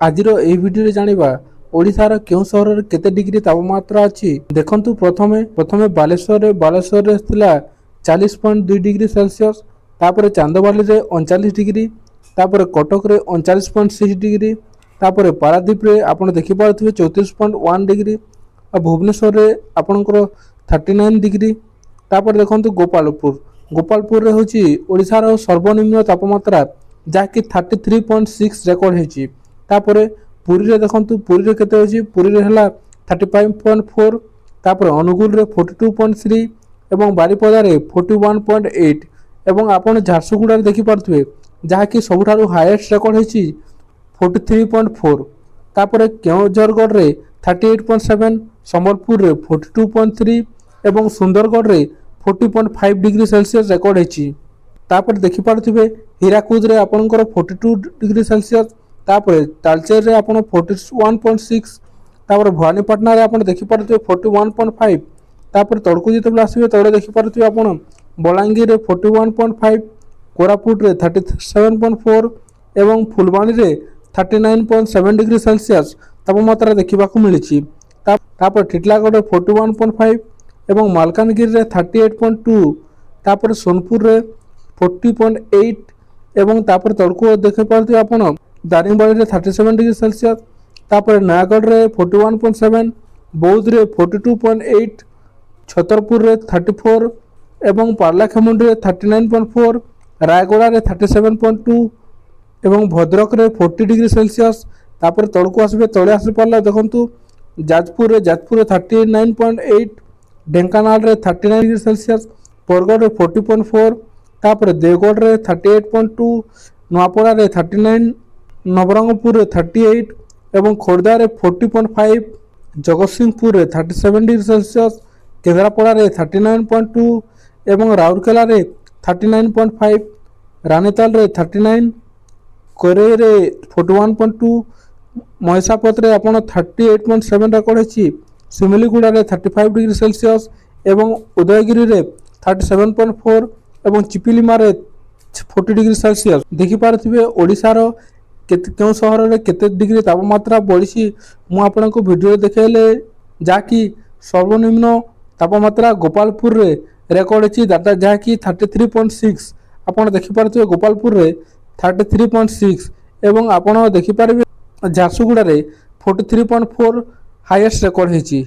ଆଜିର ଏହି ଭିଡ଼ିଓରେ ଜାଣିବା ଓଡ଼ିଶାର କେଉଁ ସହରରେ କେତେ ଡିଗ୍ରୀ ତାପମାତ୍ରା ଅଛି। ଦେଖନ୍ତୁ ପ୍ରଥମେ ବାଲେଶ୍ୱରରେ ଥିଲା 40.2 ଡିଗ୍ରୀ ସେଲସିୟସ୍, ତାପରେ ଚାନ୍ଦବାଲିରେ 39 ଡିଗ୍ରୀ, ତାପରେ କଟକରେ 39.6 ଡିଗ୍ରୀ, ତାପରେ ପାରାଦୀପରେ ଆପଣ ଦେଖିପାରୁଥିବେ 34.1 ଡିଗ୍ରୀ, ଆଉ ଭୁବନେଶ୍ୱରରେ ଆପଣଙ୍କର 39 ଡିଗ୍ରୀ। ତାପରେ ଦେଖନ୍ତୁ ଗୋପାଳପୁରରେ ହେଉଛି ଓଡ଼ିଶାର ସର୍ବନିମ୍ନ ତାପମାତ୍ରା ଯାହାକି 33.6 ରେକର୍ଡ ହେଇଛି। ତାପରେ ପୁରୀରେ ଦେଖନ୍ତୁ ପୁରୀରେ କେତେ ଅଛି, ପୁରୀରେ ହେଲା 35.4, ତାପରେ ଅନୁଗୁଳରେ 42.3 ଏବଂ ବାରିପଦାରେ 41.8 ଏବଂ ଆପଣ ଝାରସୁଗୁଡ଼ାରେ ଦେଖିପାରୁଥିବେ ଯାହାକି ସବୁଠାରୁ ହାଇଏଷ୍ଟ ରେକର୍ଡ ହେଇଛି 43.4। ତାପରେ କେଉଁଝରଗଡ଼ରେ 38.7, ସମ୍ବଲପୁରରେ 42.3 ଏବଂ ସୁନ୍ଦରଗଡ଼ରେ 40.5 ଡିଗ୍ରୀ ସେଲସିୟସ୍ ରେକର୍ଡ ହେଇଛି। ତାପରେ ଦେଖିପାରୁଥିବେ ହୀରାକୁଦରେ ଆପଣଙ୍କର 42 ଡିଗ୍ରୀ ସେଲସିୟସ୍, ତାପରେ ତାଳଚେରରେ ଆପଣ 41.6, ତାପରେ ଭବାନୀପାଟଣାରେ ଆପଣ ଦେଖିପାରୁଥିବେ 41.5, ତାପରେ ତଳକୁ ଯେତେବେଳେ ଆସିବେ ତଳେ ଦେଖିପାରୁଥିବେ ଆପଣ ବଲାଙ୍ଗୀରରେ 41.5, କୋରାପୁଟରେ 37.4 ଏବଂ ଫୁଲବାଣୀରେ 39.7 ଡିଗ୍ରୀ ସେଲସିୟସ୍ ତାପମାତ୍ରା ଦେଖିବାକୁ ମିଳିଛି। ତାପରେ ଟିଟିଲାଗଡ଼ରେ 41.5 ଏବଂ ମାଲକାନଗିରିରେ 38.2, ତାପରେ ସୋନପୁରରେ 40.8 ଏବଂ ତାପରେ ତଳକୁ ଦେଖିପାରୁଥିବେ ଆପଣ ଦାରିଙ୍ଗବାଡ଼ିରେ 37 ଡିଗ୍ରୀ ସେଲସିୟସ୍, ତାପରେ ନୟାଗଡ଼ରେ 41.7, ବୌଦ୍ଧରେ 42.8, ଛତରପୁରରେ 34 ଏବଂ ପାରଲାଖେମୁଣ୍ଡିରେ 39.4, ରାୟଗଡ଼ାରେ 37.2 ଏବଂ ଭଦ୍ରକରେ 40 ଡିଗ୍ରୀ ସେଲସିୟସ୍। ତାପରେ ତଳକୁ ଆସିବେ, ତଳେ ଆସିପାରିଲା ଦେଖନ୍ତୁ ଯାଜପୁରରେ 39.8, ଢେଙ୍କାନାଳରେ 39 ଡିଗ୍ରୀ ସେଲସିୟସ୍, ବରଗଡ଼ରେ 40.4, ତାପରେ ଦେଓଗଡ଼ରେ 38.2, ନୂଆପଡ଼ାରେ 39, ନବରଙ୍ଗପୁରରେ 38 ଏବଂ ଖୋର୍ଦ୍ଧାରେ 40.5, ଜଗତସିଂହପୁରରେ 37 ଡିଗ୍ରୀ ସେଲସିୟସ୍, କେନ୍ଦ୍ରାପଡ଼ାରେ 39.2 ଏବଂ ରାଉରକେଲାରେ 39.5, ରାନୀତାଲରେ 39, କୋରେଇରେ 41.2, ମହିଷାପତରେ ଆପଣ 38.7 ରେକର୍ଡ ହେଇଛି, ଶିମିଳିଗୁଡ଼ାରେ 35 ଡିଗ୍ରୀ ସେଲସିୟସ୍ ଏବଂ ଉଦୟଗିରିରେ 37.4 ଏବଂ ଚିପିଲିମାରେ 40 ଡିଗ୍ରୀ ସେଲସିୟସ୍। ଦେଖିପାରୁଥିବେ ଓଡ଼ିଶାର କେଉଁ ସହରରେ କେତେ ଡିଗ୍ରୀ ତାପମାତ୍ରା ବଢ଼ିଛି ମୁଁ ଆପଣଙ୍କୁ ଭିଡ଼ିଓରେ ଦେଖାଇଲେ, ଯାହାକି ସର୍ବନିମ୍ନ ତାପମାତ୍ରା ଗୋପାଳପୁରରେ ରେକର୍ଡ ହେଇଛି ଯାହାକି 33.6। ଆପଣ ଦେଖିପାରୁଥିବେ ଗୋପାଳପୁରରେ 33.6 ଏବଂ ଆପଣ ଦେଖିପାରିବେ ଝାରସୁଗୁଡ଼ାରେ 43.4 ହାଇଏଷ୍ଟ ରେକର୍ଡ ହେଇଛି।